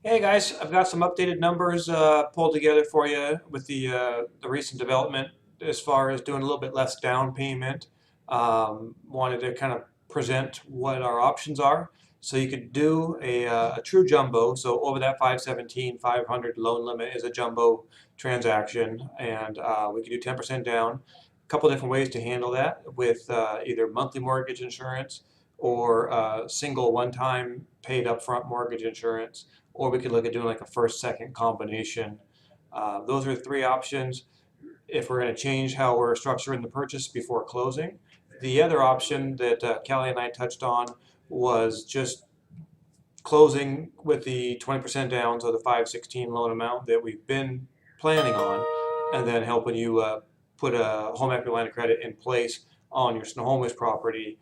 Hey guys, I've got some updated numbers pulled together for you with the recent development as far as doing a little bit less down payment. Wanted to kind of present what our options are. So you could do a true jumbo. So over that 517, 500 loan limit is a jumbo transaction, and we could do 10% down. A couple different ways to handle that with either monthly mortgage insurance or single one-time paid upfront mortgage insurance, or we could look at doing like a first second combination. Those are three options if we're going to change how we're structuring the purchase before closing. The other option that Kelly and I touched on was just closing with the 20% down, so the 516 loan amount that we've been planning on, and then helping you put a home equity line of credit in place on your Snohomish property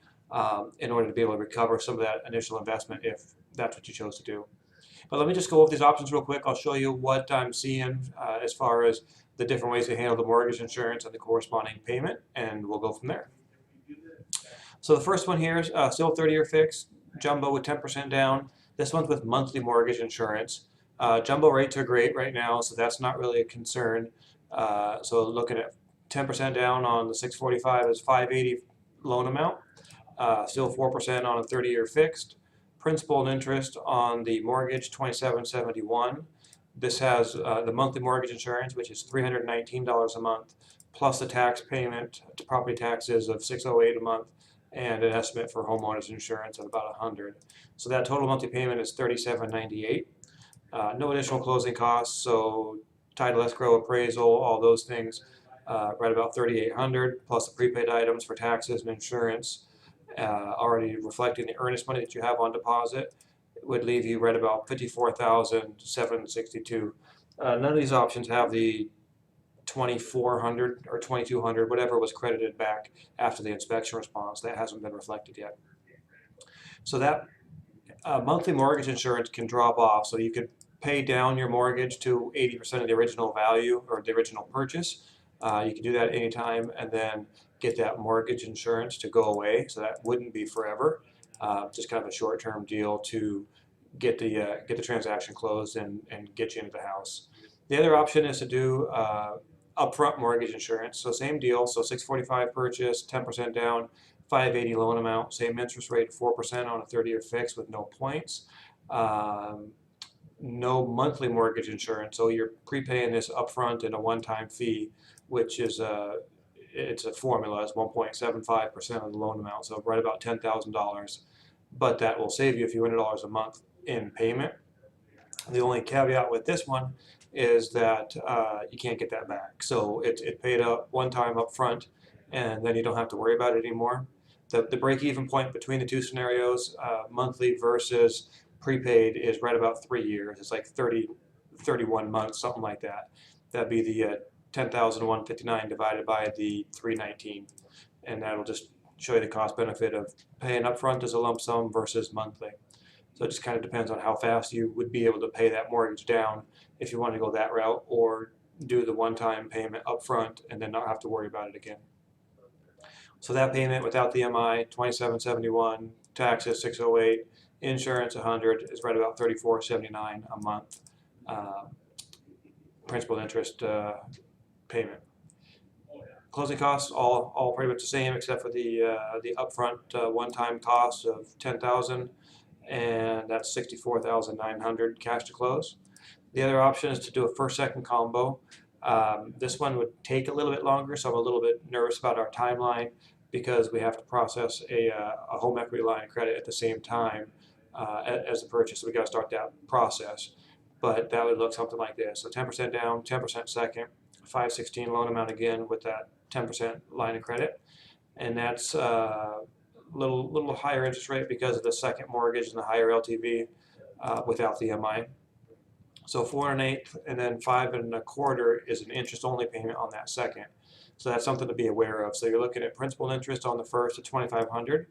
in order to be able to recover some of that initial investment if that's what you chose to do. But let me just go over these options real quick. I'll show you what I'm seeing as far as the different ways to handle the mortgage insurance and the corresponding payment, and we'll go from there. So the first one here is still 30-year fixed, jumbo with 10% down. This one's with monthly mortgage insurance. Jumbo rates are great right now, so that's not really a concern. So looking at 10% down on the 645 is 580 loan amount, still 4% on a 30-year fixed. Principal and interest on the mortgage, 2771. This has the monthly mortgage insurance, which is $319 a month, plus the tax payment to property taxes of $608 a month, and an estimate for homeowners insurance of about $100. So that total monthly payment is $37.98. No additional closing costs, so title, escrow, appraisal, all those things, right about $3,800, plus the prepaid items for taxes and insurance, already reflecting the earnest money that you have on deposit, would leave you right about $54,762. None of these options have the 2,400 or 2,200, whatever was credited back after the inspection response. That hasn't been reflected yet. So that monthly mortgage insurance can drop off. So you could pay down your mortgage to 80% of the original value or the original purchase. You can do that anytime and then get that mortgage insurance to go away. So that wouldn't be forever. Just kind of a short-term deal to get the transaction closed and get you into the house. The other option is to do upfront mortgage insurance. So same deal. So 645 purchase, 10% down, 580 loan amount, same interest rate, 4% on a 30-year fix with no points. No monthly mortgage insurance, so you're prepaying this upfront in a one-time fee, which is it's a formula, it's 1.75% of the loan amount, so right about $10,000. But that will save you a few $100s a month in payment. The only caveat with this one is that you can't get that back. So it's paid up one time up front, and then you don't have to worry about it anymore. The break-even point between the two scenarios, monthly versus prepaid, is right about 3 years. It's like 31 months, something like that. That'd be the 10,159 divided by the 319, and that'll just show you the cost benefit of paying upfront as a lump sum versus monthly. So it just kind of depends on how fast you would be able to pay that mortgage down if you want to go that route, or do the one-time payment upfront and then not have to worry about it again. So that payment without the MI, 2771, taxes 608, insurance 100, is right about 34.79 a month, principal and interest payment. Closing costs all pretty much the same except for the upfront one-time cost of $10,000, and that's $64,900 cash to close. The other option is to do a first-second combo. This one would take a little bit longer, so I'm a little bit nervous about our timeline because we have to process a home equity line of credit at the same time as the purchase. So we got to start that process. But that would look something like this. So 10% down, 10% second, 516 loan amount again with that 10% line of credit. And that's little higher interest rate because of the second mortgage and the higher LTV without the MI. So 4 1/8 and then 5 1/4 is an interest-only payment on that second. So that's something to be aware of. So you're looking at principal and interest on the first at $2,500,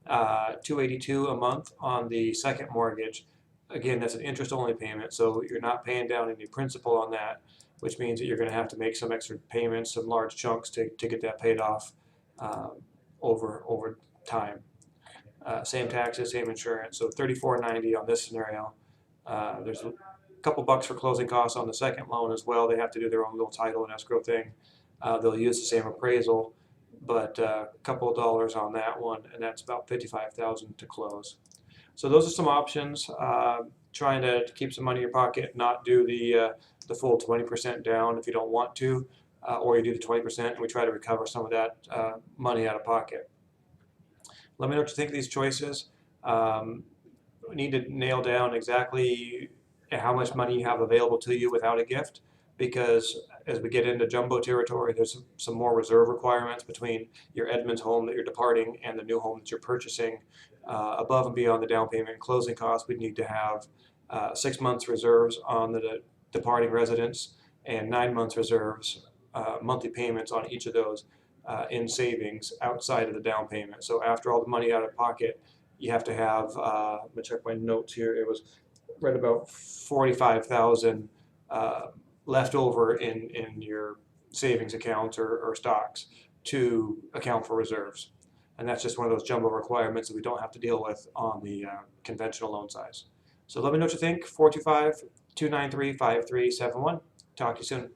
$282 a month on the second mortgage. Again, that's an interest-only payment, so you're not paying down any principal on that, which means that you're going to have to make some extra payments, some large chunks to get that paid off over time. Same taxes, same insurance, so $34.90 on this scenario. There's a couple bucks for closing costs on the second loan as well. They have to do their own little title and escrow thing. They'll use the same appraisal, but a couple of dollars on that one, and that's about $55,000 to close. So those are some options. Trying to keep some money in your pocket, not do the full 20% down if you don't want to, or you do the 20% and we try to recover some of that money out of pocket. Let me know what you think of these choices. We need to nail down exactly how much money you have available to you without a gift, because as we get into jumbo territory, there's some more reserve requirements between your Edmonds home that you're departing and the new home that you're purchasing. Above and beyond the down payment and closing costs, we need to have 6 months reserves on the departing residence and 9 months reserves, monthly payments on each of those in savings outside of the down payment. So after all the money out of pocket, you have to have, let me check my notes here, it was right about 45,000 left over in your savings accounts or stocks to account for reserves. And that's just one of those jumbo requirements that we don't have to deal with on the conventional loan size. So let me know what you think. 425-293-5371. Talk to you soon.